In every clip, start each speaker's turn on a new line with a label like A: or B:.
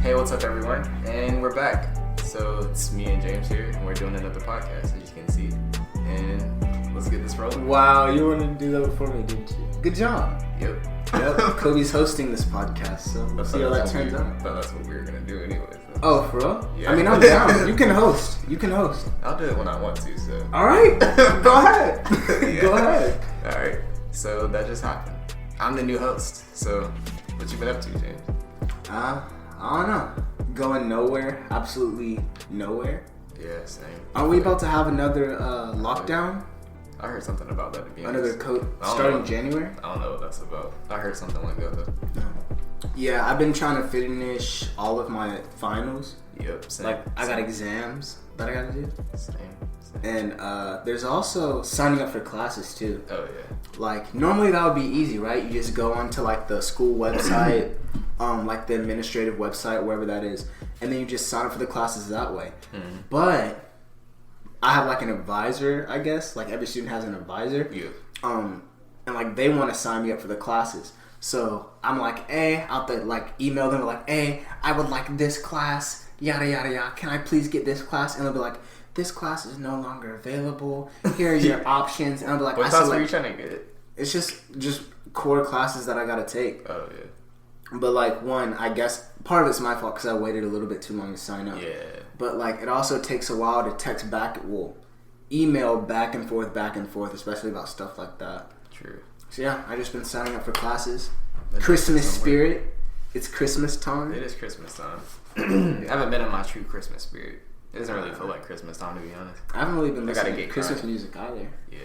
A: Hey, what's up, everyone? And we're back. So it's me and James here, and we're doing another podcast, as you can see. And let's get this rolling.
B: Wow, you wanted to do that before me, didn't you? Good job.
A: Yep.
B: Kobe's hosting this podcast, so we'll see how that turns out.
A: I thought that's what we were gonna do anyway. So.
B: Oh, for real?
A: Yeah.
B: I mean, I'm down. You can host.
A: I'll do it when I want to. So.
B: All right. Go ahead.
A: Yeah.
B: Go ahead.
A: All right. So that just happened. I'm the new host. So what you been up to, James?
B: I don't know. Going nowhere. Absolutely nowhere.
A: Yeah, same.
B: Are we about to have another lockdown?
A: I heard something about that, to be honest.
B: Another code starting January?
A: I don't know what that's about. I heard something like that, though.
B: Yeah, I've been trying to finish all of my finals.
A: Yep, same.
B: Like, I got exams that I gotta do.
A: Same.
B: And there's also signing up for classes, too.
A: Oh, yeah.
B: Like, normally that would be easy, right? You just go onto, like, the school website, like the administrative website, wherever that is, and then you just sign up for the classes that way. Mm-hmm. But I have, like, an advisor, I guess. Like, every student has an advisor.
A: Yeah.
B: And, like, they want to sign me up for the classes. So I'm like, hey, out there, like, email them, like, hey, I would like this class, yada, yada, yada. Can I please get this class? And they'll be like, this class is no longer available. Here are your options. And I'll be like,
A: what class were you trying to get?
B: It's just core classes that I gotta take.
A: Oh, yeah.
B: But, like, one, I guess, part of it's my fault because I waited a little bit too long to sign up.
A: Yeah.
B: But, like, it also takes a while to text back, email back and forth, especially about stuff like that.
A: True.
B: So, yeah, I just been signing up for classes. Christmas spirit. It's Christmas time.
A: It is Christmas time. I haven't been in my true Christmas spirit. It doesn't really feel like Christmas time, to be honest.
B: I haven't really been listening to Christmas music either.
A: Yeah.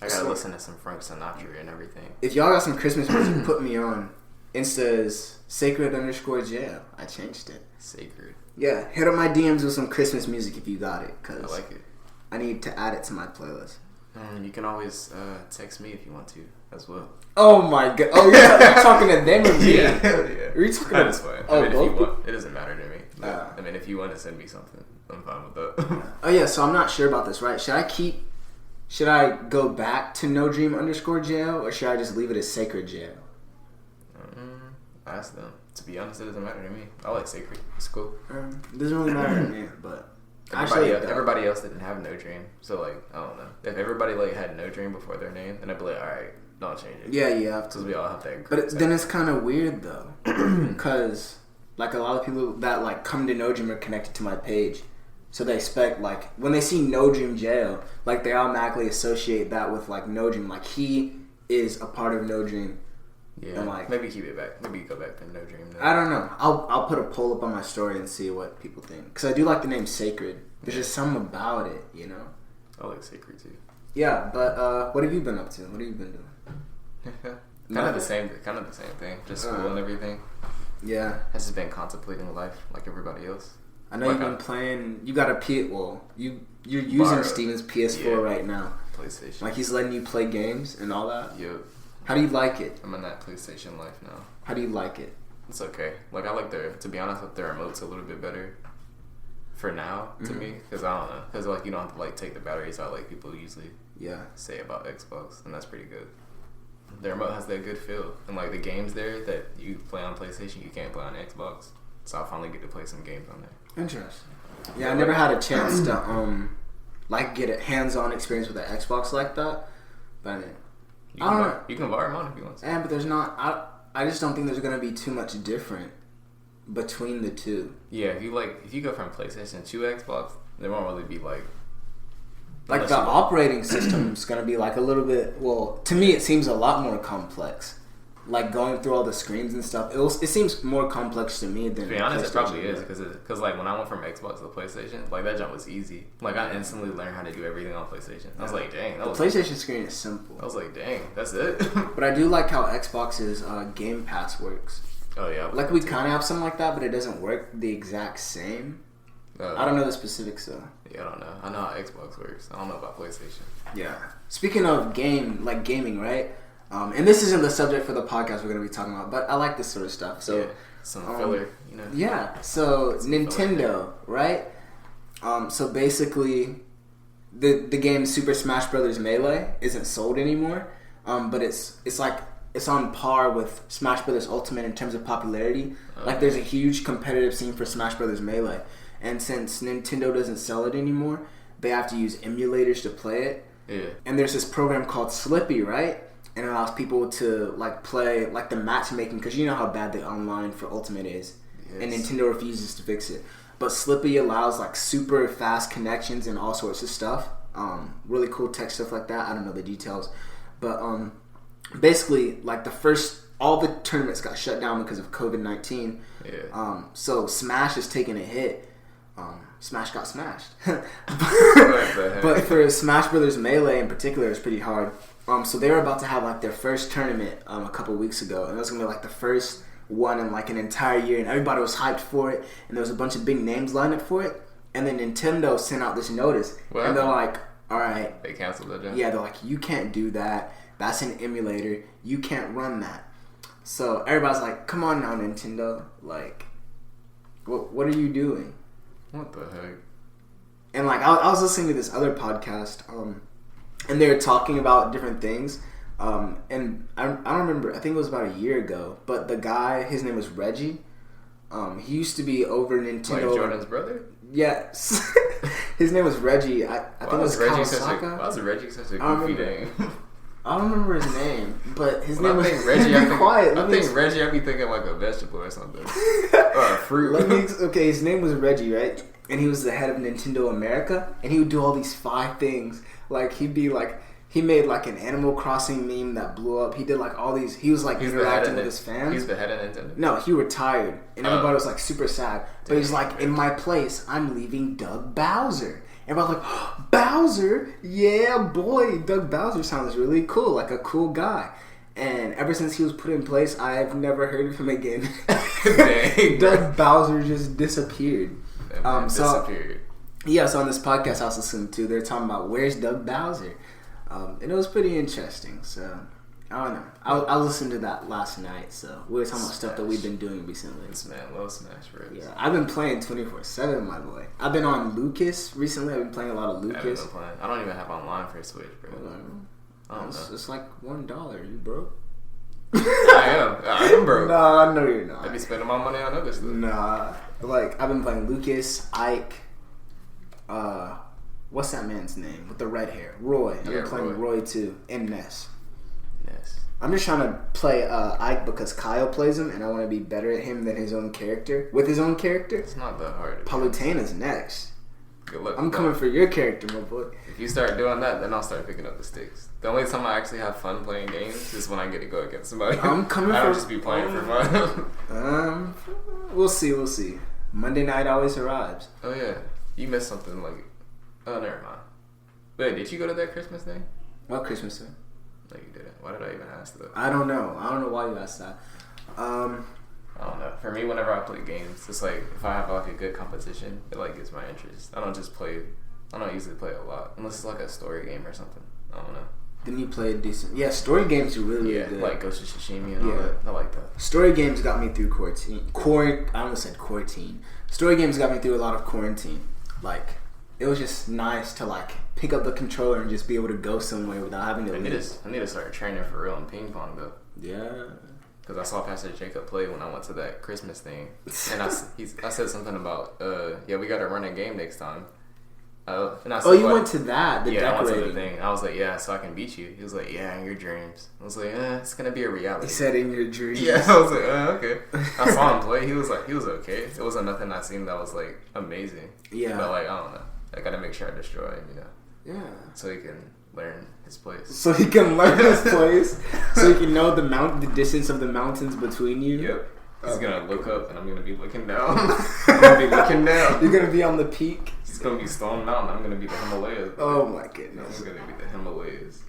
A: I gotta listen to some Frank Sinatra and everything.
B: If y'all got some Christmas music, put me on. Insta is sacred_jail. I changed it.
A: Sacred.
B: Yeah, hit up my DMs with some Christmas music if you got it. Cause
A: I like it.
B: I need to add it to my playlist.
A: And you can always text me if you want to as well.
B: Oh my god. Oh yeah, you're talking to them or me?
A: Yeah.
B: Are you talking
A: to fine.
B: Oh,
A: I mean, if you want, it doesn't matter to me.
B: But,
A: I mean, if you want to send me something, I'm fine with that.
B: Oh yeah, so I'm not sure about this, right? Should I go back to Nodream_jail or should I just leave it as sacred jail?
A: Ask them. To be honest, it doesn't matter to me. I like sacred. It's cool.
B: It doesn't really matter to me, but
A: everybody else didn't have Nodream, so like I don't know. If everybody like had Nodream before their name, then I'd be like, all right, don't change it.
B: Yeah, you have to.
A: Because we all have that.
B: But then it's kind of weird though, because like a lot of people that like come to Nodream are connected to my page, so they expect like when they see Nodream jail, like they automatically associate that with like Nodream, like he is a part of Nodream.
A: Yeah, and like maybe keep it back. Maybe go back to Nodream.
B: I don't know. I'll put a poll up on my story and see what people think. Because I do like the name Sacred. There's just something about it, you know?
A: I like Sacred too.
B: Yeah, but what have you been up to? What have you been doing?
A: kind of the same thing. Just school and everything.
B: Yeah.
A: Has just been contemplating life like everybody else.
B: I know you've been playing. You got a you're using Steven's PS4 right now.
A: PlayStation.
B: Like he's letting you play games and all that.
A: Yep.
B: How do you like it?
A: I'm in that PlayStation life now.
B: How do you like it?
A: It's okay. Like I like to be honest, with their remote's a little bit better for now to me, because I don't know, because like you don't have to like take the batteries out like people usually say about Xbox, and that's pretty good. The remote has that good feel, and like the games there that you play on PlayStation, you can't play on Xbox. So I finally get to play some games on there.
B: Interesting. Yeah, I never had a chance to like get a hands-on experience with the Xbox like that, but I mean.
A: You can borrow mine if you want to.
B: Yeah, but there's not. I just don't think there's gonna be too much different between the two.
A: Yeah, if you go from PlayStation to Xbox, there won't really be like
B: the operating system's gonna be like a little bit. Well, to me, it seems a lot more complex. Like going through all the screens and stuff, it seems more complex to me than.
A: To be honest, it probably is because like when I went from Xbox to PlayStation, like that jump was easy. Like I instantly learned how to do everything on PlayStation. I was like, dang.
B: The PlayStation screen is simple.
A: I was like, dang, that's it.
B: But I do like how Xbox's Game Pass works.
A: Oh yeah.
B: Like we kind of have something like that, but it doesn't work the exact same. I don't know the specifics though.
A: Yeah, I don't know. I know how Xbox works. I don't know about PlayStation.
B: Yeah. Speaking of gaming, right? And this isn't the subject for the podcast we're going to be talking about, but I like this sort of stuff. So,
A: some filler, you know.
B: Yeah. So Nintendo, right? So basically, the game Super Smash Bros. Melee isn't sold anymore. But it's like it's on par with Smash Brothers Ultimate in terms of popularity. Okay. Like, there's a huge competitive scene for Smash Brothers Melee, and since Nintendo doesn't sell it anymore, they have to use emulators to play it.
A: Yeah.
B: And there's this program called Slippy, right? And it allows people to like play like the matchmaking, because you know how bad the online for Ultimate is, yes. And Nintendo refuses to fix it. But Slippy allows like super fast connections and all sorts of stuff. Really cool tech stuff like that. I don't know the details, but basically like all the tournaments got shut down because of COVID-19.
A: Yeah.
B: So Smash is taking a hit. Smash got smashed. But for Smash Brothers Melee in particular, it's pretty hard. So they were about to have like their first tournament a couple weeks ago, and it was gonna be like the first one in like an entire year, and everybody was hyped for it, and there was a bunch of big names lined up for it. And then Nintendo sent out this notice, and they're like, "All right,
A: they canceled it."
B: Yeah, they're like, "You can't do that. That's an emulator. You can't run that." So everybody's like, "Come on now, Nintendo! Like, what are you doing?"
A: What the heck?
B: And like I was listening to this other podcast, and they were talking about different things, and I don't remember. I think it was about a year ago. But the guy, his name was Reggie. He used to be over Nintendo.
A: Like Jordan's brother?
B: Yes, his name was Reggie. I think it was Kawasaka.
A: Why was Reggie such a goofy name?
B: I don't remember his name, but his name was
A: Reggie.
B: I
A: think Reggie. I'd be thinking like a vegetable or something, or a fruit.
B: Okay, his name was Reggie, right? And he was the head of Nintendo America, and he would do all these 5 things. Like he made like an Animal Crossing meme that blew up. He did like all these. He was like interacting with his fans.
A: He's the head of Nintendo.
B: No, he retired, and everybody was like super sad. But he's like, in my place, I'm leaving Doug Bowser. Everybody's like, oh, Bowser? Yeah, boy, Doug Bowser sounds really cool, like a cool guy. And ever since he was put in place, I've never heard of him again.
A: Dang,
B: Doug Bowser just disappeared.
A: Disappeared.
B: Yeah, so on this podcast I was listening to, they're talking about where's Doug Bowser, and it was pretty interesting. So I don't know. I listened to that last night. So we were talking about stuff that we've been doing recently.
A: This man loves Smash Bros.
B: Yeah, I've been playing 24/7, my boy. I've been on Lucas recently. I've been playing a lot of Lucas.
A: I don't even have online for Switch, bro. I don't know.
B: It's like $1. You broke?
A: I am broke.
B: Nah, no, you're not.
A: I be spending my money on other stuff.
B: Nah, like I've been playing Lucas, Ike. What's that man's name with the red hair? Roy. I've been playing Roy too, and Ness. I'm just trying to play Ike because Kyle plays him, and I want to be better at him than his own character. With his own character,
A: it's not that hard.
B: Palutena's next.
A: Good luck.
B: I'm coming for your character, my boy.
A: If you start doing that, then I'll start picking up the sticks. The only time I actually have fun playing games is when I get to go against somebody.
B: I'm coming.
A: I don't just be playing for fun.
B: We'll see. Monday night always arrives.
A: Oh yeah, you missed something like. Oh, never mind. Wait, did you go to that Christmas thing?
B: What Christmas thing?
A: No, you didn't. Why did I even ask that?
B: I don't know why you asked that.
A: I don't know. For me, whenever I play games, it's like if I have like a good competition, it like gets my interest. I don't usually play a lot unless it's like a story game or something. I don't know.
B: Then you play decent. Yeah, story games are really good.
A: Like Ghost of Tsushima and all that. I like that.
B: Story games got me through quarantine. I almost said quarantine. Story games got me through a lot of quarantine. Like, it was just nice to like pick up the controller and just be able to go somewhere without having to leave.
A: I need to start training for real in ping pong though.
B: Yeah.
A: Because I saw Pastor Jacob play when I went to that Christmas thing, and I said something about we got to run a game next time. And I said,
B: you went to that? The decorating.
A: I went to the thing. I was like, yeah, so I can beat you. He was like, yeah, in your dreams. I was like, it's gonna be a reality.
B: He said, in your dreams.
A: Yeah, I was like, okay. I saw him play. He was okay. It wasn't nothing I seen that was like amazing. Yeah. But like, I don't know. I gotta make sure I destroy him,
B: Yeah.
A: So he can learn his place.
B: So he can know the distance of the mountains between you.
A: Yep. He's gonna look up and I'm gonna be looking down. I'm gonna be looking down.
B: You're gonna be on the peak.
A: He's gonna be Stone Mountain. I'm gonna be the Himalayas.
B: Oh my goodness.
A: I'm gonna be the Himalayas.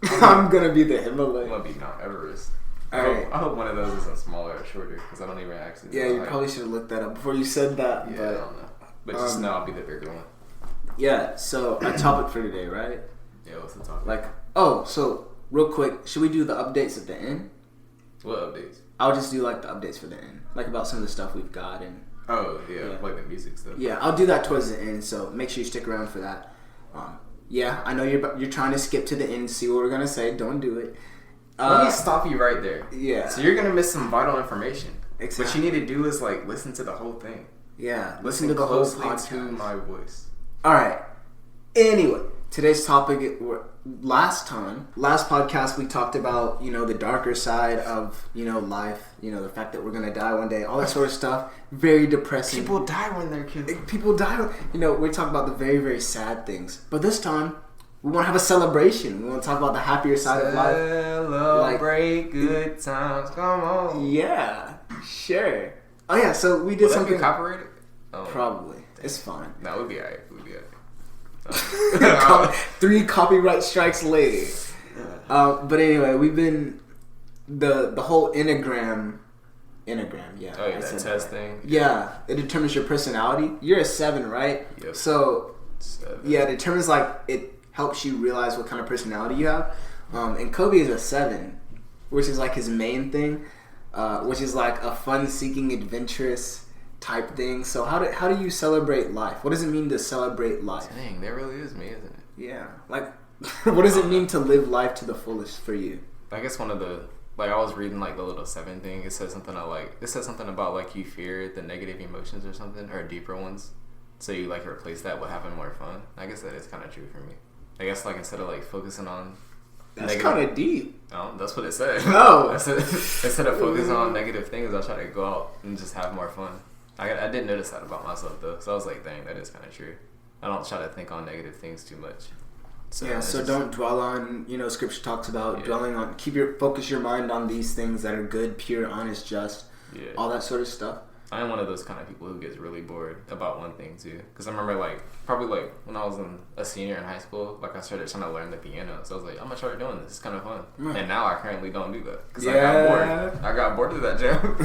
B: I'm gonna be the Himalayas.
A: I'm gonna be Mount Everest.
B: Alright.
A: I hope one of those isn't smaller or shorter because I don't even actually know.
B: Yeah, you probably should have looked that up before you said that.
A: Yeah, I don't know. But just know I'll be the bigger one.
B: Yeah, so our topic for today, right?
A: Yeah, what's the topic?
B: So real quick, should we do the updates at the end?
A: What updates?
B: I'll just do like the updates for the end, like about some of the stuff we've got and.
A: Oh yeah, like the music stuff.
B: Yeah, I'll do that towards the end, so make sure you stick around for that. I know you're trying to skip to the end, see what we're gonna say. Don't do it.
A: Let me stop you right there.
B: Yeah.
A: So you're gonna miss some vital information.
B: Exactly.
A: What you need to do is like listen to the whole thing.
B: Yeah. Listen to the whole podcast.
A: To my voice.
B: All right. Anyway, today's topic. Last podcast we talked about the darker side of life. The fact that we're gonna die one day, all that sort of stuff. Very depressing.
A: People die when they're kids.
B: People die. We're talking about the very, very sad things. But this time, we want to have a celebration. We want to talk about the happier side of life.
A: Celebrate good times. Come on.
B: Yeah, sure. Oh yeah, so we did something.
A: That be copyrighted? Oh,
B: probably. It's fine.
A: No, we'll be alright. We'll be alright.
B: 3 copyright strikes later. But anyway, we've been the whole Enneagram. Yeah.
A: Oh yeah, that test thing.
B: Yeah, it determines your personality. You're a 7, right?
A: Yep.
B: So
A: 7.
B: yeah, it determines it helps you realize what kind of personality you have. And Kobe is a 7, which is like his main thing, which is like a fun-seeking, adventurous type thing. So how do you celebrate life? What does it mean to celebrate life?
A: Dang, that really is me, isn't it?
B: Yeah, like what does it mean to live life to the fullest for you?
A: I guess one of the I was reading the little 7 thing. It says something about you fear the negative emotions or something, or deeper ones. So you replace that with having more fun. I guess that is kind of true for me. I guess instead of focusing on
B: that's kind of deep.
A: Oh, that's what it said.
B: No.
A: Instead of focusing on negative things, I try to go out and just have more fun. I did notice that about myself though, so I was like, dang, that is kind of true. I don't try to think on negative things too much.
B: So don't dwell on, scripture talks about dwelling on, focus your mind on these things that are good, pure, honest, just, all that sort of stuff.
A: I am one of those kind of people who gets really bored about one thing too. Because I remember probably when I was a senior in high school, I started trying to learn the piano. So I was like, I'm gonna try doing this. It's kind of fun. Right. And now I currently don't do that because I got bored. I got bored of that jam.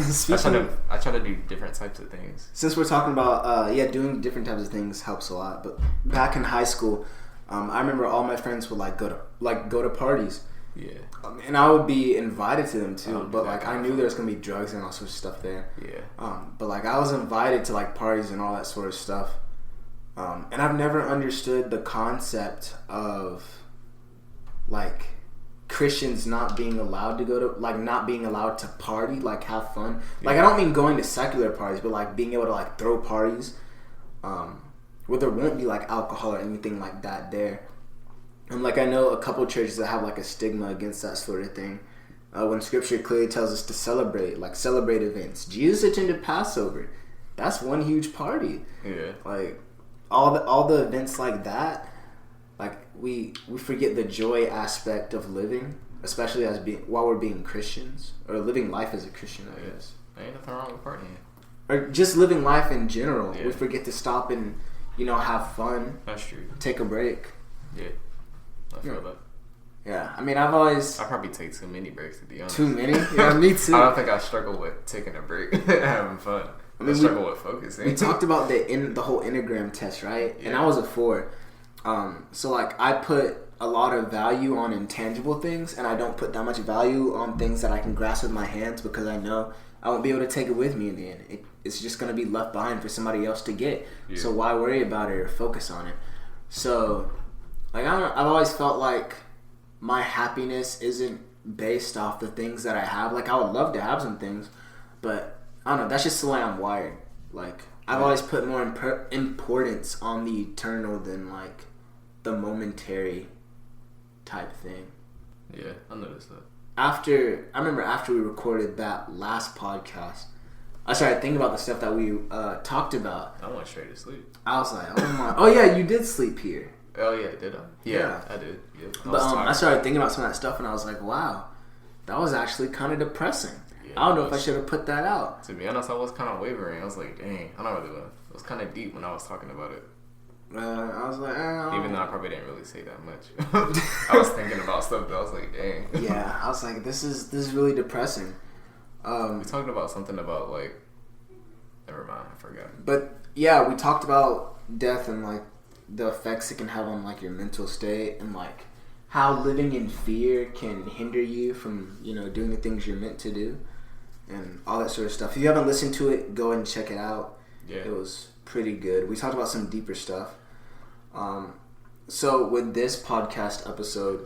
A: I try to do different types of things.
B: Since we're talking about doing different types of things helps a lot. But back in high school, I remember all my friends would go to parties.
A: Yeah.
B: And I would be invited to them too, but I knew there was gonna be drugs and all sorts of stuff there.
A: Yeah.
B: But I was invited to parties and all that sort of stuff. And I've never understood the concept of Christians not being allowed to go to not being allowed to party, have fun. I don't mean going to secular parties, but being able to throw parties, where there won't be alcohol or anything like that there. And I know a couple churches that have a stigma against that sort of thing. When scripture clearly tells us to celebrate events. Jesus attended Passover. That's one huge party.
A: Yeah.
B: All the events like that, we forget the joy aspect of living, especially while we're being Christians or living life as a Christian, I guess.
A: Ain't nothing wrong with partying.
B: Or just living life in general. Yeah. We forget to stop and have fun.
A: That's true.
B: Take a break.
A: Yeah. I feel that.
B: Yeah, I mean, I
A: probably take too many breaks, to be honest.
B: Too many? Yeah, me too.
A: I don't think I struggle with taking a break and having fun. I struggle with focusing.
B: We talked about the whole Enneagram test, right? Yeah. And I was a 4. So, I put a lot of value on intangible things, and I don't put that much value on things that I can grasp with my hands because I know I won't be able to take it with me in the end. It's just going to be left behind for somebody else to get. Yeah. So why worry about it or focus on it? So... I've always felt my happiness isn't based off the things that I have. I would love to have some things, but I don't know. That's just the way I'm wired. I've always put more importance on the eternal than the momentary type thing.
A: Yeah, I noticed that.
B: I remember after we recorded that last podcast, I started thinking about the stuff that we talked about.
A: I went straight to sleep.
B: I was like, oh my, oh yeah, you did sleep here.
A: Oh yeah, did I? Yeah, I did. Yeah.
B: But I started thinking about some of that stuff, and I was like, wow, that was actually kind of depressing. Yeah, I don't know if I should have put that out.
A: To be honest, I was kind of wavering. I was like, dang, I don't know what to do. It was kind of deep when I was talking about it.
B: I was like,
A: even though I probably didn't really say that much. I was thinking about stuff that I was like, dang.
B: Yeah, I was like, this is really depressing.
A: We talked about something about never mind, I forgot.
B: But yeah, we talked about death and the effects it can have on your mental state and how living in fear can hinder you from doing the things you're meant to do and all that sort of stuff. If you haven't listened to it, go and check it out.
A: Yeah,
B: it was pretty good. We talked about some deeper stuff. So with this podcast episode,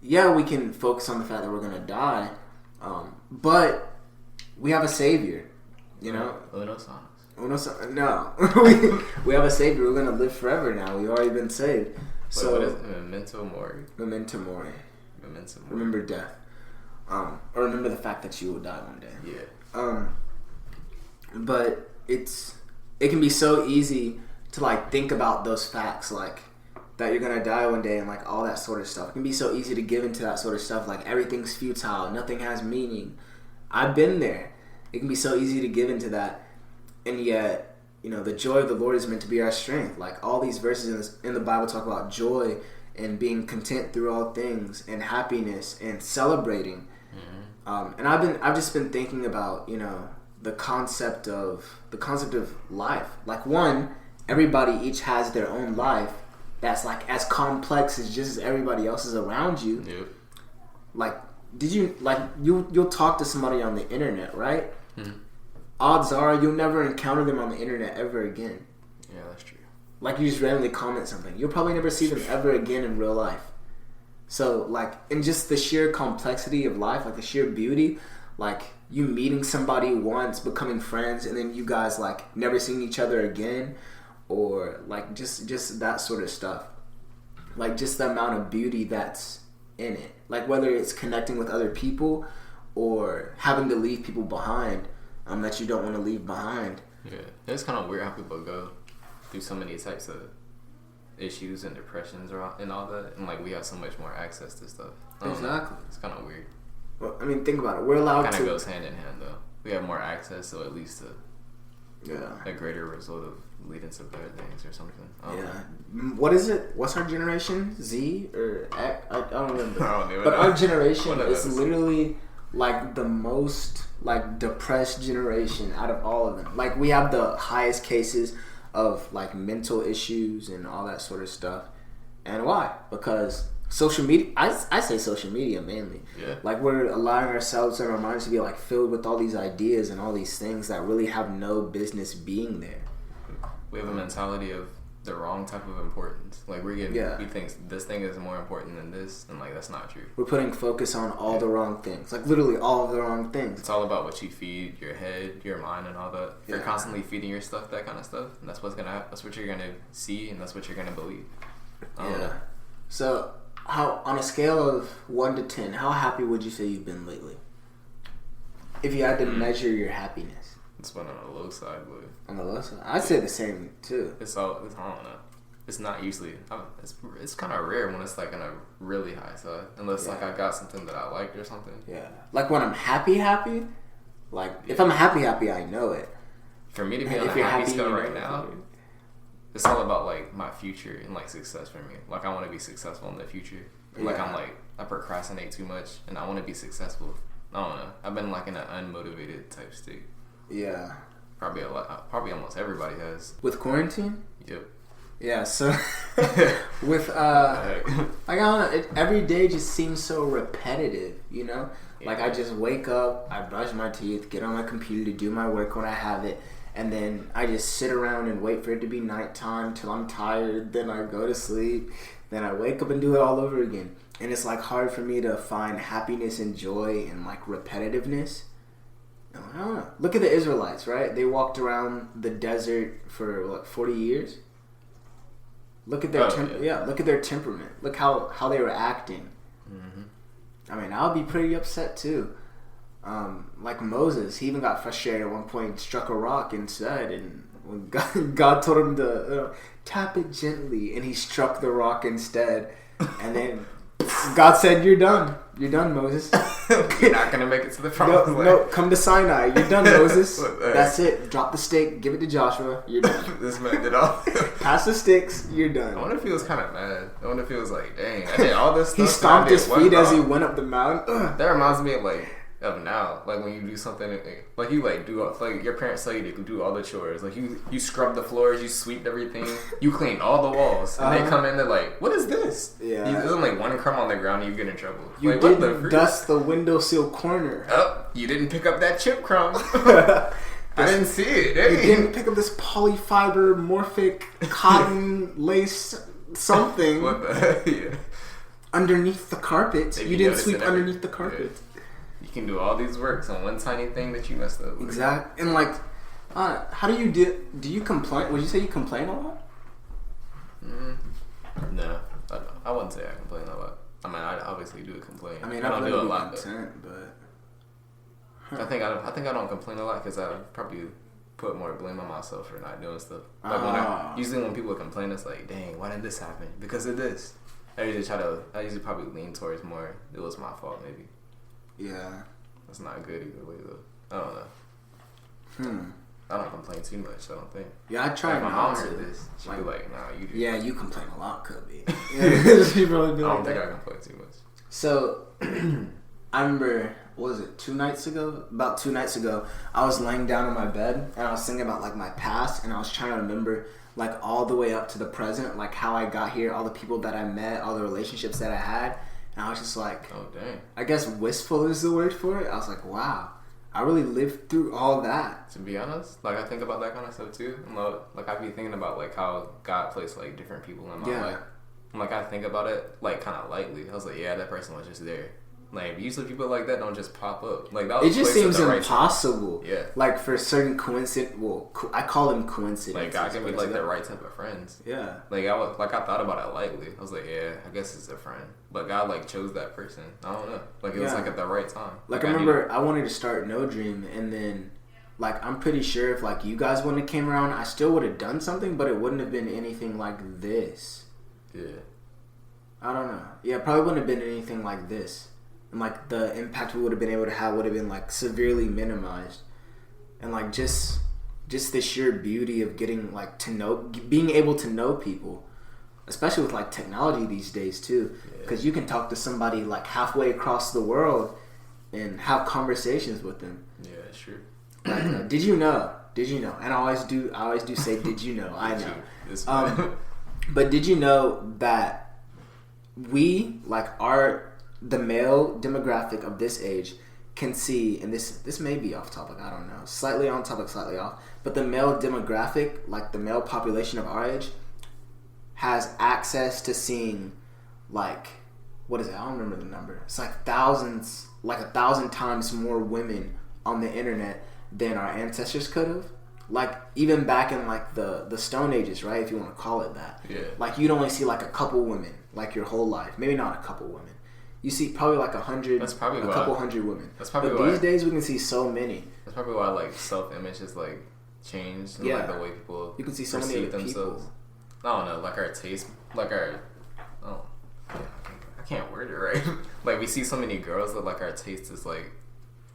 B: yeah, we can focus on the fact that we're gonna die, but we have a savior. You know. No, we have a savior. We're gonna live forever now. We've already been saved. So
A: what is it? Memento mori.
B: Memento mori. Remember death. Or remember the fact that you will die one day.
A: Yeah.
B: But it can be so easy to like think about those facts, like that you're gonna die one day and like all that sort of stuff. It can be so easy to give into that sort of stuff, like everything's futile, nothing has meaning. I've been there. It can be so easy to give into that, and yet, you know, the joy of the Lord is meant to be our strength. Like all these verses in the Bible talk about joy and being content through all things and happiness and celebrating. Mm-hmm. And I've just been thinking about, you know, the concept of life. Like one, everybody each has their own life that's like as complex as just as everybody else's around you.
A: Yep.
B: Like, you'll talk to somebody on the internet, right? Mm-hmm. Odds are you'll never encounter them on the internet ever again.
A: Yeah, that's true.
B: Like, you just randomly comment something. You'll probably never see them ever again in real life. So, like, in just the sheer complexity of life, like the sheer beauty, like you meeting somebody once, becoming friends, and then you guys like never seeing each other again, or like just that sort of stuff. Like just the amount of beauty that's in it. Like whether it's connecting with other people or having to leave people behind that you don't want to leave behind.
A: Yeah, it's kind of weird how people go through so many types of issues and depressions and all that, and like we have so much more access to stuff.
B: Exactly.
A: It's kind of weird.
B: Well, I mean, think about it. We're allowed to.
A: Kind of goes hand in hand, though. We have more access, so it leads to a greater result of leading to better things or something.
B: What is it? What's our generation? Z or X? I don't remember.
A: I don't even
B: but
A: know.
B: Our generation is literally like the most like depressed generation out of all of them. Like we have the highest cases of like mental issues and all that sort of stuff. And why? Because social media, I say social media mainly.
A: Yeah.
B: Like we're allowing ourselves and our minds to be like filled with all these ideas and all these things that really have no business being there.
A: We have a mentality of the wrong type of importance. Like we think this thing is more important than this, and like that's not true.
B: We're putting focus on all the wrong things. Like literally all of the wrong things.
A: It's all about what you feed your head, your mind, and all that. If you're constantly feeding your stuff that kind of stuff, and that's what's gonna happen. That's what you're gonna see, and that's what you're gonna believe.
B: So, how on a scale of 1 to 10, how happy would you say you've been lately? If you had to measure your happiness.
A: It's been on the low side, but
B: on the low side, I'd say the same too.
A: It's I don't know. It's not usually. It's kind of rare when it's like on a really high side, unless like I got something that I liked or something.
B: Yeah, like when I'm happy. Like if I'm happy, I know it.
A: For me to be on a happy scale right now, it's all about like my future and like success for me. Like I want to be successful in the future. Like I procrastinate too much, and I want to be successful. I don't know. I've been like in an unmotivated type state.
B: Yeah.
A: Probably almost everybody has.
B: With quarantine?
A: Yep.
B: Yeah, so with like I don't know, every day just seems so repetitive, you know? Yeah. Like I just wake up, I brush my teeth, get on my computer to do my work when I have it, and then I just sit around and wait for it to be nighttime till I'm tired, then I go to sleep, then I wake up and do it all over again. And it's like hard for me to find happiness and joy in like repetitiveness. I don't know. Look at the Israelites, right? They walked around the desert for what, 40 years. Look at their look at their temperament. Look how they were acting. Mm-hmm. I mean, I would be pretty upset too. Like Moses, he even got frustrated at one point and struck a rock instead, and when God told him to tap it gently, and he struck the rock instead, and then God said, "You're done. You're done, Moses.
A: You're not gonna make it to the promised land.
B: No, come to Sinai. You're done, Moses. That's it. Drop the stick. Give it to Joshua. You're done."
A: This man did all.
B: Pass the sticks. You're done.
A: I wonder if he was kind of mad. I wonder if he was like, "Dang, I did all this stuff."
B: He stomped his feet as he went up the mountain.
A: That reminds me of now, like when you do something, like you like do like your parents tell you to do all the chores, like you scrub the floors, you sweep everything, you clean all the walls, and they come in, they're like, "What is this?"
B: Yeah,
A: there's like one crumb on the ground, and you get in trouble.
B: You
A: like,
B: didn't dust the windowsill corner.
A: Oh, you didn't pick up that chip crumb. I didn't see it. Hey.
B: You didn't pick up this polyfiber morphic cotton lace something.
A: What the heck? Yeah.
B: underneath the carpet. You didn't sweep underneath the carpet.
A: Yeah. You can do all these works on one tiny thing that you messed up with.
B: Exactly. And like, how do you do you complain? Would you say you complain a lot?
A: No, I wouldn't say I complain a lot. I mean, I obviously do complain.
B: I mean,
A: I don't do a lot,
B: but
A: I think I don't complain a lot because I probably put more blame on myself for not doing stuff. Like usually when people complain, it's like, dang, why did this happen? Because of this. I usually probably lean towards more, it was my fault maybe.
B: Yeah.
A: That's not good either way though. I don't know. I don't complain too much, I don't think.
B: Yeah, I try
A: my mom heard this. She'd be like, nah, you do.
B: Yeah, you complain a lot, Cubby. Yeah, she probably be
A: I don't think I complain too much.
B: So, I remember, what was it, 2 nights ago? About 2 nights ago, I was laying down in my bed, and I was thinking about, like, my past, and I was trying to remember, like, all the way up to the present, like, how I got here, all the people that I met, all the relationships that I had, and I was just like,
A: oh, dang.
B: I guess wistful is the word for it. I was like, wow, I really lived through all that.
A: To be honest, like, I think about that kind of stuff, too. Like, I be thinking about, like, how God placed, like, different people in my life. And, like, I think about it, like, kind of lightly. I was like, yeah, that person was just there. Like, usually people like that don't just pop up. Like, that was
B: it just seems impossible.
A: Right, yeah.
B: Like, for certain I call them coincidences.
A: Like, God can be, like, the right type of friends.
B: Yeah.
A: Like, I thought about it lightly. I was like, yeah, I guess it's a friend. But God, like, chose that person. I don't know. Like, it was, like, at the right time.
B: Like, I remember I wanted to start Nodream, and then, like, I'm pretty sure if, like, you guys wouldn't have came around, I still would have done something, but it wouldn't have been anything like this.
A: Yeah.
B: I don't know. Yeah, it probably wouldn't have been anything like this. And, like, the impact we would have been able to have would have been, like, severely minimized. And, like, just the sheer beauty of getting, like, being able to know people. Especially with, like, technology these days, too. Because you can talk to somebody, like, halfway across the world and have conversations with them.
A: Yeah, sure.
B: Like, did you know? And I always do say, did you know? I know. But did you know that we, like, the male demographic of this age can see, and this may be off topic, I don't know, slightly on topic, slightly off, but the male demographic, like the male population of our age, has access to seeing, like, what is it? I don't remember the number. It's like thousands, like 1,000 times more women on the internet than our ancestors could have. Like, even back in, like, the Stone Ages, right? If you want to call it that.
A: Yeah.
B: Like, you'd only see, like, a couple women, like, your whole life. Maybe not a couple women. You see probably like 100, couple hundred women.
A: That's probably
B: but
A: why.
B: These days we can see so many.
A: That's probably why, like, self-image is, like, changed. And, like, the way people
B: you can see so many other themselves. People.
A: I don't know, like, our taste, like, I can't word it right. Like, we see so many girls that, like, our taste is, like,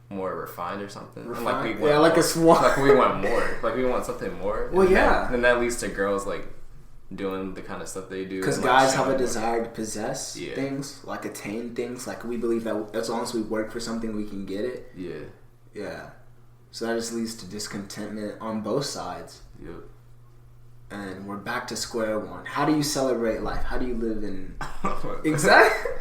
A: more refined or something.
B: Refined?
A: And, like, we want
B: like
A: more.
B: A swan.
A: Like, we want more. Like, we want something more.
B: Well, yeah.
A: And that leads to girls, like, doing the kind of stuff they do.
B: Because guys have a desire to possess things, like attain things. Like, we believe that as long as we work for something, we can get it.
A: Yeah.
B: Yeah. So that just leads to discontentment on both sides.
A: Yep.
B: And we're back to square one. How do you celebrate life? How do you live in... Exactly.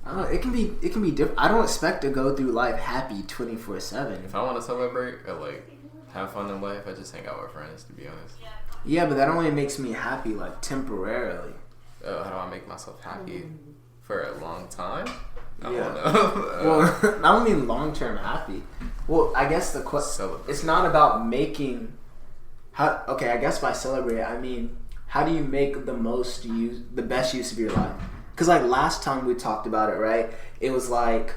B: It can be different. I don't expect to go through life happy 24/7.
A: If I want to celebrate or, like, have fun in life, I just hang out with friends, to be honest.
B: Yeah, but that only makes me happy, like, temporarily.
A: How do I make myself happy for a long time? I don't know.
B: Well, I don't mean long-term happy. Well, I guess the question... It's not about making... Okay, I guess by celebrate, I mean, how do you make the best use of your life? Because, like, last time we talked about it, right? It was like,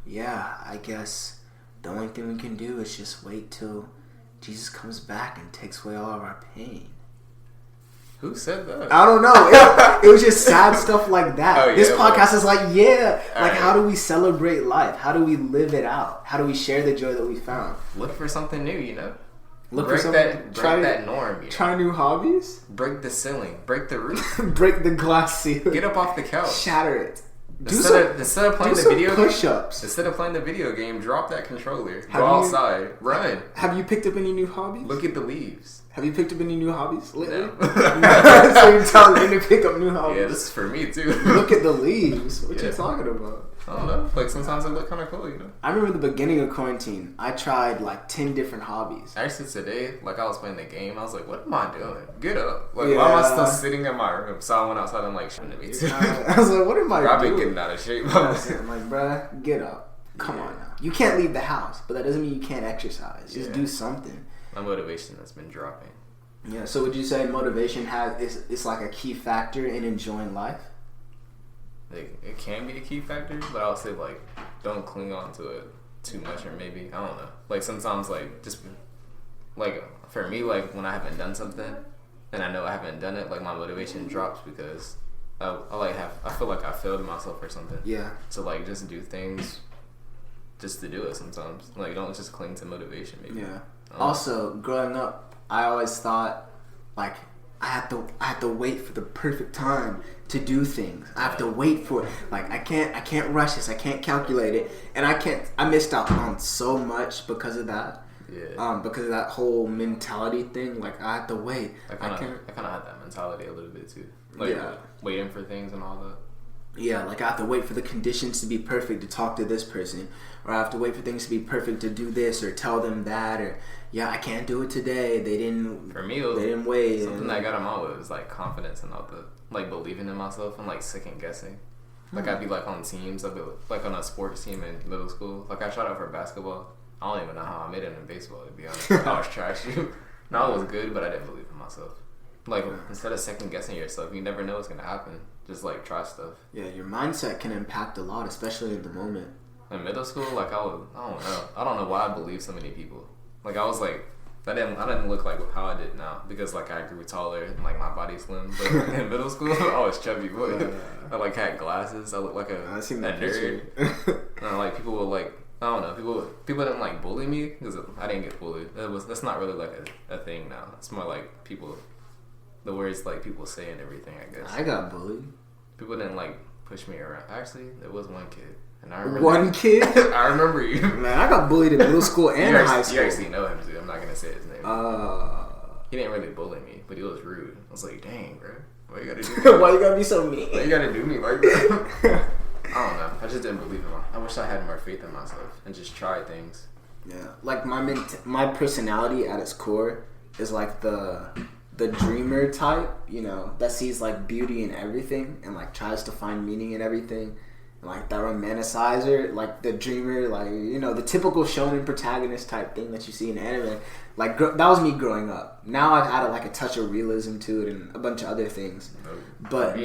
B: yeah, I guess the only thing we can do is just wait till Jesus comes back and takes away all of our pain.
A: Who said that?
B: I don't know. It was just sad stuff like that. Oh, this podcast is like, how do we celebrate life? How do we live it out? How do we share the joy that we found?
A: Look for something new, you know?
B: Break
A: that norm. You know?
B: Try new hobbies.
A: Break the ceiling. Break the roof.
B: Break the glass ceiling.
A: Get up off the couch.
B: Shatter it.
A: Instead of playing the video
B: push-ups.
A: game, instead of playing the video game, drop that controller. Go outside. Run.
B: Have you picked up any new hobbies?
A: Look at the leaves.
B: Have you picked up any new hobbies lately?
A: No.
B: So you're telling me to pick up new hobbies?
A: Yeah, this is for me too.
B: Look at the leaves. What you talking about?
A: I don't know. Like sometimes they look kind of cool, you know.
B: I remember the beginning of quarantine. I tried like 10 different hobbies.
A: Actually, today, like I was playing the game, I was like, "What am I doing? Get up! Like, why am I still sitting in my room?" So I went outside and like shouldn't be too.
B: I was like, "What am I doing?"
A: I've been getting out of shape.
B: I'm like, bruh, get up. Come on now. You can't leave the house, but that doesn't mean you can't exercise. Just do something.
A: My motivation has been dropping.
B: Yeah. So would you say motivation is like a key factor in enjoying life?
A: Like, it can be a key factor, but I would say like don't cling on to it too much, or maybe I don't know. Like sometimes like just like for me, like when I haven't done something and I know I haven't done it, like my motivation drops because I feel like I failed myself or something.
B: Yeah.
A: So like just do things just to do it sometimes. Like don't just cling to motivation. Maybe.
B: Yeah. Also, growing up, I always thought like I had to wait for the perfect time to do things. I have to wait for it. Like I can't rush this. I can't calculate it, and I missed out on so much because of that.
A: Yeah.
B: Because of that whole mentality thing. Like I have to wait.
A: I kind of had that mentality a little bit too. Like waiting for things and all that.
B: Yeah, like I have to wait for the conditions to be perfect to talk to this person, or I have to wait for things to be perfect to do this or tell them that, or I can't do it today. They didn't.
A: For me,
B: they didn't wait.
A: Something that got them out was like confidence and all the like believing in myself and like second guessing. Like I'd be like on teams. I'd be like on a sports team in middle school. Like I tried out for basketball. I don't even know how I made it in baseball. To be honest, I was trash. No, I was good, but I didn't believe in myself. Like instead of second guessing yourself, you never know what's gonna happen. Just like try stuff. Yeah,
B: your mindset can impact a lot, especially in the moment.
A: In middle school, like I don't know. I don't know why I believe so many people. Like I was like, I didn't look like how I did now because like I grew taller and like my body's slim. But in middle school, I was chubby. Boy. I like had glasses. I looked like a nerd. And like people would like, I don't know. People didn't like bully me because I didn't get bullied. That's not really like a thing now. It's more like people. The words like people say and everything, I guess.
B: I got bullied.
A: People didn't like push me around. Actually, there was one kid, and I remember
B: one kid.
A: I remember you.
B: Man, I got bullied in middle school and high school.
A: You actually know him too. I'm not gonna say his name. He didn't really bully me, but he was rude. I was like, dang, bro, why you gotta do?
B: Why you gotta be so mean?
A: Why you gotta do me like that? I don't know. I just didn't believe in myself. I wish I had more faith in myself and just try things.
B: Yeah, like my personality at its core is like the dreamer type, you know, that sees like beauty in everything and like tries to find meaning in everything, and like that romanticizer, like the dreamer, like, you know, the typical shonen protagonist type thing that you see in anime. Like that was me growing up. Now I've added like a touch of realism to it and a bunch of other things. But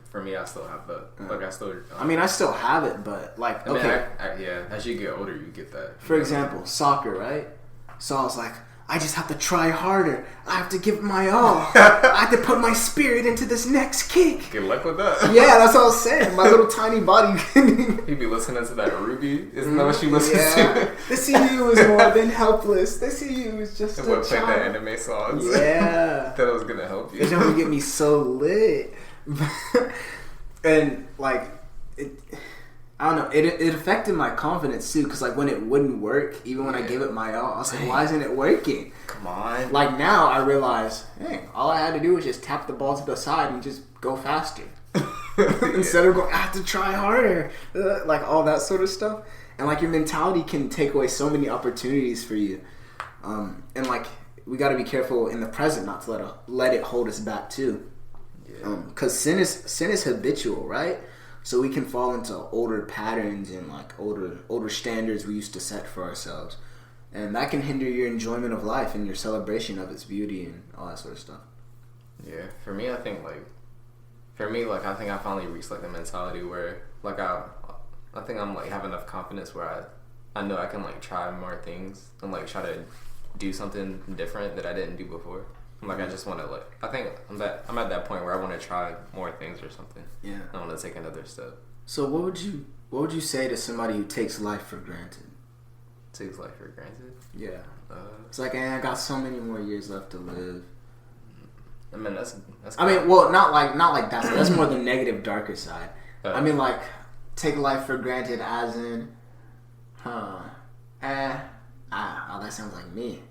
A: for me, I still have that. Like I
B: still have it, but like
A: as you get older, you get that.
B: For example, soccer, right? So I was like, I just have to try harder. I have to give it my all. I have to put my spirit into this next kick.
A: Good luck with that.
B: Yeah, that's what I was saying. My little tiny body.
A: He'd be listening to that Ruby. Isn't that what she listens to?
B: The CU is more than helpless. The CU is just a child.
A: Play the anime songs.
B: Yeah.
A: That was going to help you.
B: It's going to get me so lit. And, like, I don't know. It affected my confidence too, because like when it wouldn't work, even when I gave it my all, I was like, "Why isn't it working?"
A: Come on.
B: Like now, I realize, hey, all I had to do was just tap the ball to the side and just go faster, instead of going, I have to try harder, like all that sort of stuff. And like your mentality can take away so many opportunities for you, and like we got to be careful in the present not to let it hold us back too, because sin is habitual, right? So we can fall into older patterns and like older standards we used to set for ourselves, and that can hinder your enjoyment of life and your celebration of its beauty and all that sort of stuff.
A: Yeah, for me, I think I finally reached like the mentality where like I think I'm like have enough confidence where I know I can like try more things and like try to do something different that I didn't do before. Like I just want to like I think I'm at that point where I want to try more things or something.
B: Yeah,
A: I want to take another step.
B: So what would you say to somebody who takes life for granted?
A: Takes life for granted?
B: Yeah. It's like, I got so many more years left to live.
A: I mean that's.
B: I mean, well, not like that. That's more the negative, darker side. I mean, like take life for granted as in, that sounds like me.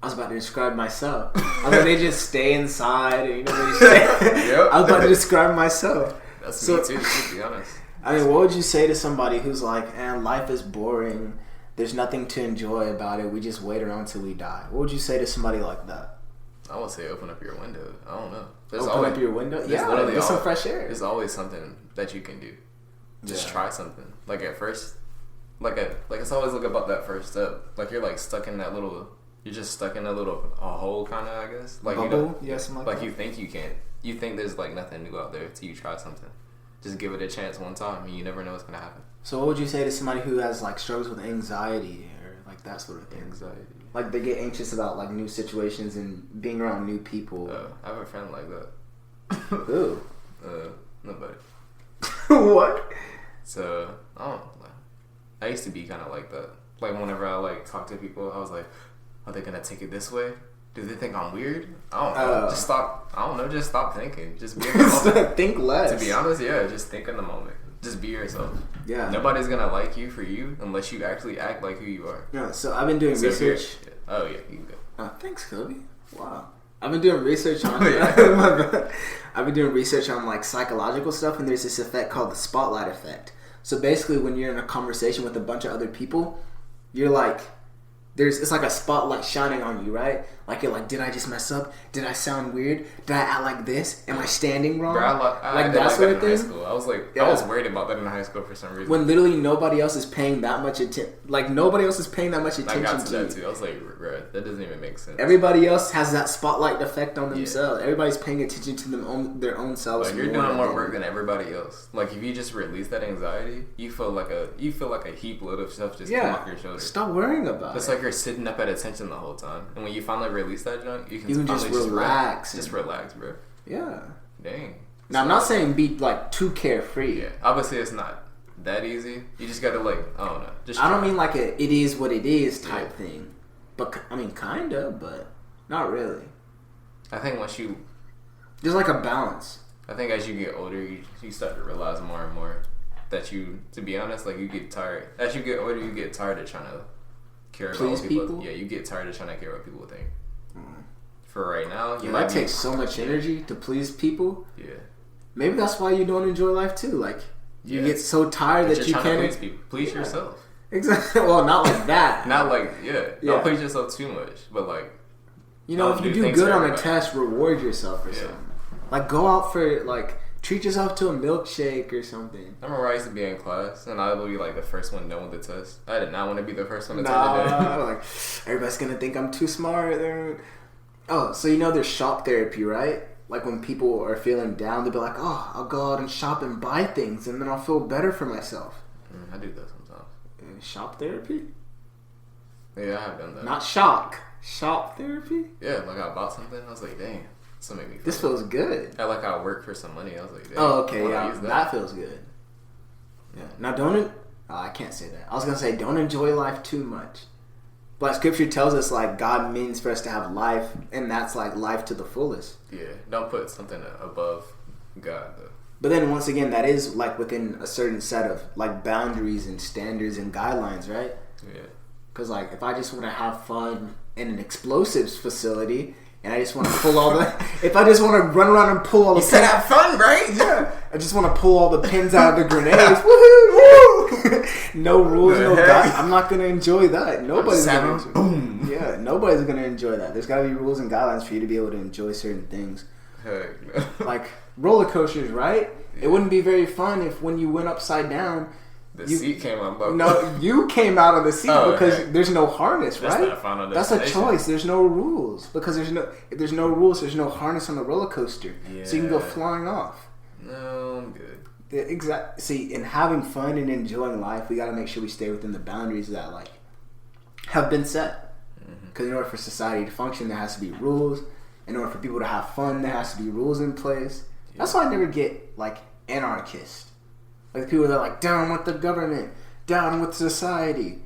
B: I was about to describe myself. I mean, they just stay inside and they stay. Yep. I was about to describe myself.
A: That's me too, to be honest.
B: I mean, what would you say to somebody who's like, "Man, life is boring. There's nothing to enjoy about it. We just wait around till we die." What would you say to somebody like that?
A: I would say open up your window. I don't know.
B: Open up your window? Yeah, get some fresh air.
A: There's always something that you can do. Just try something. Like at first, it's always about that first step. Like you're like stuck in that little. You're just stuck in a hole, kind of. I guess. Like
B: bubble? Something like that.
A: You think you can't. You think there's like nothing new out there until you try something. Just give it a chance one time, and you never know what's gonna happen.
B: So, what would you say to somebody who has like struggles with anxiety or like that sort of thing?
A: Anxiety.
B: Like they get anxious about like new situations and being around new people.
A: I have a friend like that.
B: Who?
A: Nobody.
B: What?
A: So I don't know. I used to be kind of like that. Like whenever I like talk to people, I was like, "Are they gonna take it this way? Do they think I'm weird? I don't know. Just stop. I don't know. Just stop thinking. Just be in the moment.
B: Think less.
A: To be honest, just think in the moment. Just be yourself.
B: Yeah.
A: Nobody's gonna like you for you unless you actually act like who you are.
B: Yeah. So I've been doing research.
A: Oh yeah, you can go.
B: Thanks, Kobe. Wow. I've been doing research on. I've been doing research on like psychological stuff, and there's this effect called the spotlight effect. So basically, when you're in a conversation with a bunch of other people, you're like, it's like a spotlight shining on you, right? Like you're like, did I just mess up? Did I sound weird? Did I act like this? Am I standing wrong?
A: Bro, I
B: that sort of thing.
A: High school. I was like, I was worried about that in high school for some reason.
B: When literally nobody else is paying that much attention. Like nobody else is paying that much attention.
A: I got to that too. I was like, bro, that doesn't even make sense.
B: Everybody else has that spotlight effect on themselves. Everybody's paying attention to their own selves.
A: Like you're doing more work than everybody else. Like if you just release that anxiety, you feel like a heap load of stuff just come off your shoulders.
B: Stop worrying about it.
A: It's like you're sitting up at attention the whole time, and when you finally release that junk, you can
B: just relax.
A: Just relax, bro.
B: Yeah.
A: Dang.
B: Now I'm not saying be like too carefree.
A: Yeah. Obviously, it's not that easy. You just gotta I don't know. Just
B: I don't mean like it is what it is type thing, but I mean kinda, but not really.
A: I think
B: there's like a balance.
A: I think as you get older, you start to realize more and more that to be honest, like you get tired. As you get older, you get tired of trying to care about what people. Yeah, you get tired of trying to care what people think. For right now,
B: that takes so much energy to please people.
A: Yeah.
B: Maybe that's why you don't enjoy life too. Like you get so tired that you can't
A: please people. Please yourself.
B: Exactly. Well, not like that.
A: Not like Don't please yourself too much, but like
B: if you do good on a test, reward yourself or something. Like go out for treat yourself to a milkshake or something.
A: I remember I used to be in class and I would be like the first one done with the test. I did not want to be the first one to take the day.
B: Like everybody's gonna think I'm too smart. Oh, so there's shop therapy, right? Like when people are feeling down, they'll be like, "Oh, I'll go out and shop and buy things, and then I'll feel better for myself."
A: I do that sometimes.
B: Shop therapy?
A: Yeah, I have done that.
B: Not shop therapy?
A: Yeah, like I bought something, I was like, "Dang, this will make me feel
B: this feels good."
A: I work for some money. I was like, "Dang."
B: Oh, okay, yeah, that feels good. Yeah. Now I can't say that. I was gonna say don't enjoy life too much. But scripture tells us God means for us to have life, and that's life to the fullest.
A: Yeah, don't put something above God though.
B: But then once again, that is within a certain set of boundaries and standards and guidelines, right?
A: Yeah.
B: Because if I just want to have fun in an explosives facility, and I just want to pull all the, if I just want to run around and pull all the,
A: you said have fun, right?
B: Yeah. I just want to pull all the pins out of the grenades. Woohoo! No rules, no guidelines. I'm not gonna enjoy that. Nobody's gonna enjoy. Boom. Yeah, nobody's gonna enjoy that. There's gotta be rules and guidelines for you to be able to enjoy certain things.
A: Heck no.
B: Like roller coasters, right? Yeah. It wouldn't be very fun if when you went upside down,
A: the seat came up.
B: No, you came out of the seat because there's no harness, right? That's a choice. There's no rules because if there's no rules, there's no harness on the roller coaster, so you can go flying off.
A: No, I'm good.
B: Exactly. See, in having fun and enjoying life, we got to make sure we stay within the boundaries that have been set. Because in order for society to function, there has to be rules. In order for people to have fun, there has to be rules in place. Yeah. That's why I never get anarchist. The people that are down with the government, down with society.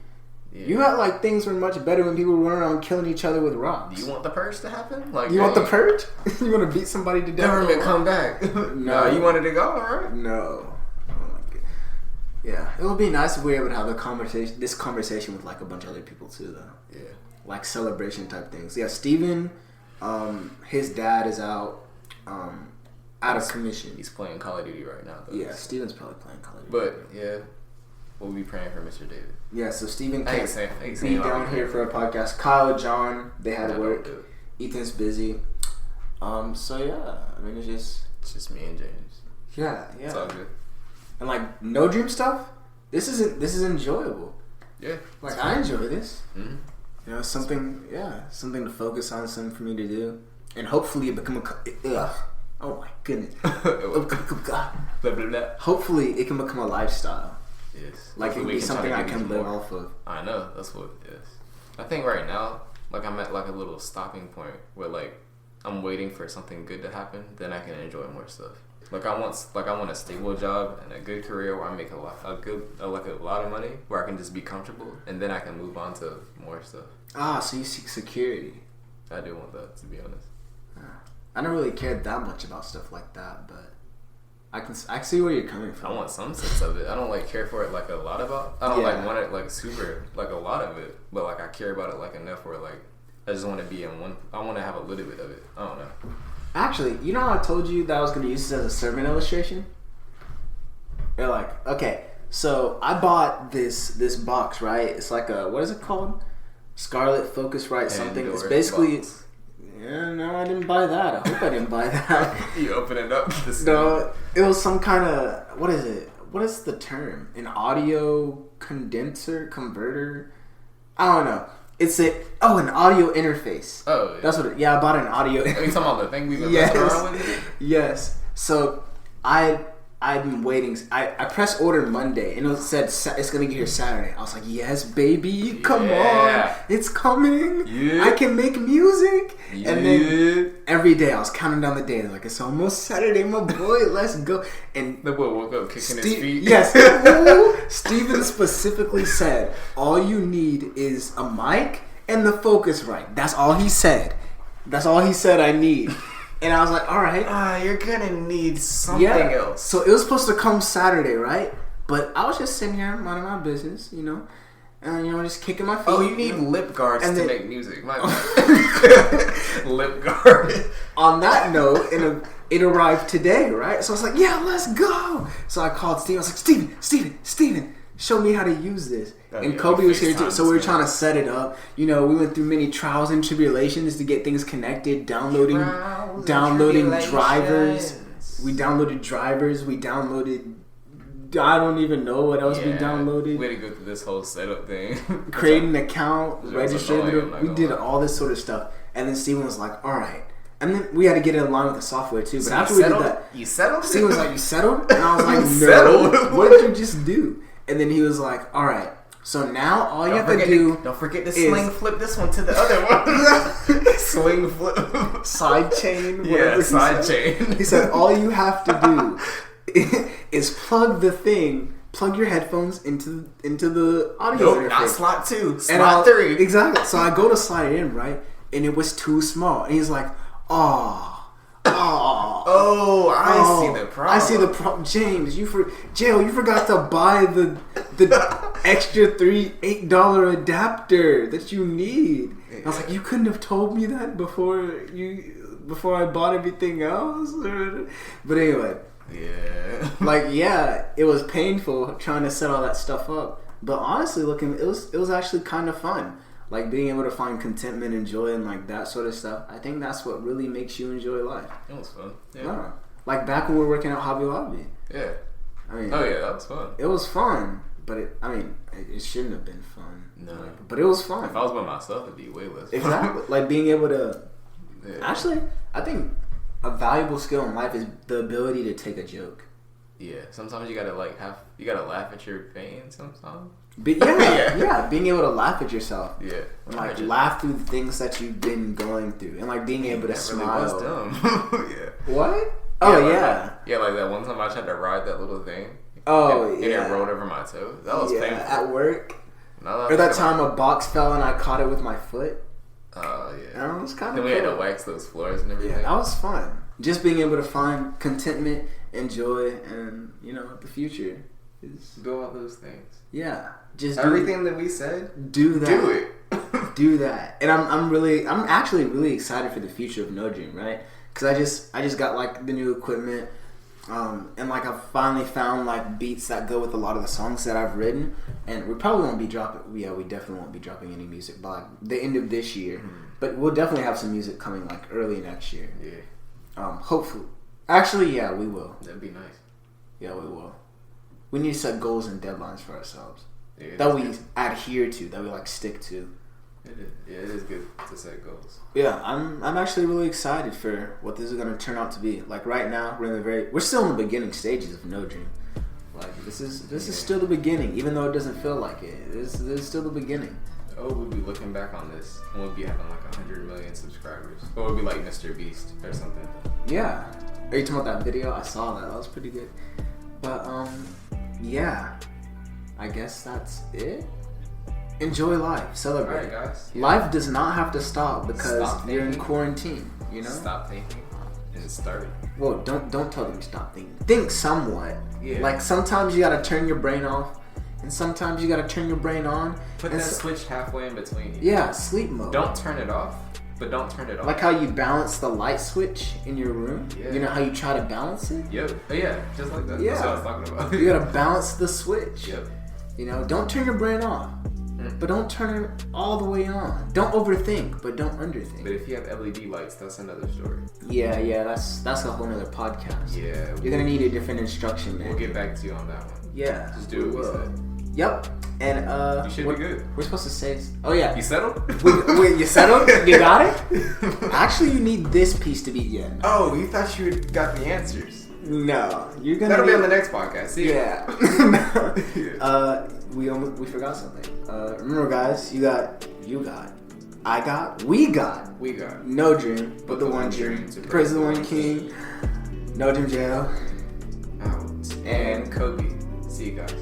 B: Yeah. You act things were much better when people run around killing each other with rocks.
A: Do you want the purge to happen?
B: You want the purge? You want to beat somebody to death?
A: Government come back. No, you wanted to go, alright?
B: No. Oh my God. Yeah, it would be nice if we were able to have this conversation with like a bunch of other people too, though.
A: Yeah.
B: Like celebration type things. Yeah, Steven, his dad is out of commission.
A: He's playing Call of Duty right now, though.
B: Yeah, Steven's probably playing Call of Duty.
A: But yeah, we'll be praying for Mr. David.
B: Yeah, so Steven
A: can't
B: be down here for a podcast. Kyle, John, they had to work. Ethan's busy. So yeah, I mean it's
A: just me and James.
B: Yeah.
A: It's all good.
B: And like Nodream stuff, this is enjoyable.
A: Yeah.
B: Like I enjoy this.
A: Mm-hmm.
B: You know, something to focus on, something for me to do, and hopefully it become oh my goodness. Hopefully it can become a lifestyle.
A: Yes.
B: Like it can be something I can live off of.
A: I know, that's what it is. I think right now, like I'm at like a little stopping point where like I'm waiting for something good to happen, then I can enjoy more stuff. Like I want a stable job and a good career where I make a lot of money, where I can just be comfortable, and then I can move on to more stuff.
B: So you seek security.
A: I do want that, to be honest.
B: I don't really care that much about stuff like that, but I see where you're coming from.
A: I want some sense of it. I don't like care for it like a lot about. I don't like want it like super like a lot of it, but like I care about it like enough where like I just want to be in one. I want to have a little bit of it. I don't know.
B: Actually, you know how I told you that I was going to use this as a sermon illustration? You're like, okay, so I bought this box, right? It's like a, what is it called? Scarlet Focusrite something. It's basically...
A: Box.
B: Yeah, no, I didn't buy that. I hope I didn't buy that.
A: You open it up.
B: No, it was some kind of, what is it? What is the term? An audio converter? I don't know. It's an audio interface.
A: Oh, yeah.
B: That's what I bought an audio.
A: Are you talking about the thing we've been messing around with?
B: Yes. So I've been waiting. I pressed order Monday, and it said it's gonna get here Saturday. I was like, yes, baby, come on, it's coming. Yeah. I can make music. Yeah. And then every day I was counting down the days. Like, it's almost Saturday, my boy. Let's go. And
A: the boy woke up kicking his feet.
B: Yes. Steven specifically said, all you need is a mic and the Focusrite. That's all he said. That's all he said I need. And I was like, all right.
A: You're going to need something else.
B: So it was supposed to come Saturday, right? But I was just sitting here minding my business, you know. And, you know, just kicking my feet.
A: Oh, you need lip guards to make music. My bad. Lip guard.
B: On that note, it arrived today, right? So I was like, yeah, let's go. So I called Steven. I was like, Steven, show me how to use this. And Kobe was here too, so we were trying to set it up. You know, we went through many trials and tribulations to get things connected, downloading drivers. We downloaded drivers. We downloaded, I don't even know what else we downloaded.
A: We had to go through this whole setup thing.
B: Create an account, register. We did all this sort of stuff. And then Steven was like, all right. And then we had to get it in line with the software too. But
A: so
B: after we did that,
A: you settled?
B: Steven was like, you settled? And I was like, no. What did you just do? And then he was like, all right. So now all you have to do...
A: Don't forget to sling flip this one to the other one. Sling flip.
B: Side chain.
A: Yeah, side chain.
B: He said all you have to do is plug your headphones into the audio interface.
A: Not slot 2, slot 3.
B: Exactly. So I go to slide it in, right? And it was too small. And he's like, I see the problem.
A: I see the problem.
B: James, you forgot to buy the extra $8 adapter that you need. Yeah. I was like, you couldn't have told me that before I bought everything else? But anyway.
A: Yeah.
B: It was painful trying to set all that stuff up. But honestly, it was actually kind of fun. Like being able to find contentment and joy and like that sort of stuff. I think that's what really makes you enjoy life.
A: It was fun. Yeah.
B: Like back when we were working at Hobby Lobby.
A: Yeah.
B: I mean,
A: that was fun.
B: It was fun, but it shouldn't have been fun.
A: No.
B: But it was fun.
A: If I was by myself, it'd be way less fun.
B: Exactly. Like being able to... Yeah. Actually, I think a valuable skill in life is the ability to take a joke.
A: Yeah. Sometimes you gotta laugh at your pain sometimes.
B: Being able to laugh at yourself.
A: Yeah.
B: And like laugh through the things that you've been going through. And like being able to smile.
A: That really was dumb. Yeah.
B: What?
A: Yeah, like that one time I tried to ride that little thing.
B: And
A: it rolled over my toe. That was painful.
B: At work. Or that time a box fell and I caught it with my foot.
A: Oh, yeah.
B: That was kind of
A: Then we had to wax those floors and everything.
B: Yeah, that was fun. Just being able to find contentment and joy and, the future.
A: Do all those things.
B: Yeah, just
A: everything that we said.
B: Do that.
A: Do it.
B: Do that. And I'm actually really excited for the future of Nodream, right? Because I just got like the new equipment. And like I finally found like beats that go with a lot of the songs that I've written, and we probably won't be dropping. Yeah, we definitely won't be dropping any music by the end of this year, but we'll definitely have some music coming like early next year.
A: Yeah.
B: Hopefully, actually, yeah, we will.
A: That'd be nice.
B: Yeah, we will. We need to set goals and deadlines for ourselves
A: that
B: we adhere to, that we like stick to.
A: It is. Yeah, it is good to set goals.
B: Yeah, I'm actually really excited for what this is gonna turn out to be. Like right now, we're still in the beginning stages of Nodream. Like this is still the beginning, even though it doesn't feel like it. This is still the beginning.
A: Oh, we'll be looking back on this and we'll be having like 100 million subscribers. Or we'll be like Mr. Beast or something.
B: Yeah. Are you talking about that video? I saw that. That was pretty good. But yeah. I guess that's it. Enjoy life. Celebrate.
A: Alright, guys.
B: Yeah. Life does not have to stop because you're in quarantine. You know.
A: Stop thinking and start.
B: Well, don't tell them to stop thinking. Think somewhat.
A: Yeah.
B: Like sometimes you gotta turn your brain off, and sometimes you gotta turn your brain on.
A: Put that switch halfway in between.
B: Yeah, sleep mode.
A: Don't turn it off, but don't turn it off.
B: Like how you balance the light switch in your room.
A: Yeah.
B: You know how you try to balance it.
A: Yep. Oh, yeah, just like that.
B: Yeah.
A: That's what I was talking about.
B: You gotta balance the switch.
A: Yep.
B: You know, don't turn your brain off. But don't turn it all the way on. Don't overthink, but don't underthink.
A: But if you have LED lights, that's another story.
B: Yeah, that's a whole nother podcast.
A: Yeah.
B: You're gonna need a different instruction, man.
A: We'll get back to you on that one.
B: Yeah.
A: Just do what we said.
B: Yep. And
A: you should be good.
B: We're supposed to say. Oh yeah.
A: You settled?
B: Wait, you settled? You got it? Actually, you need this piece to be no.
A: Oh, you thought you got the answers.
B: No, you're gonna.
A: That'll be on the next podcast. See
B: yeah. We forgot something. Remember, guys, we got Nodream, but the one dream. Praise the one king. Nodream jail.
A: Out. And Kobe. See you guys.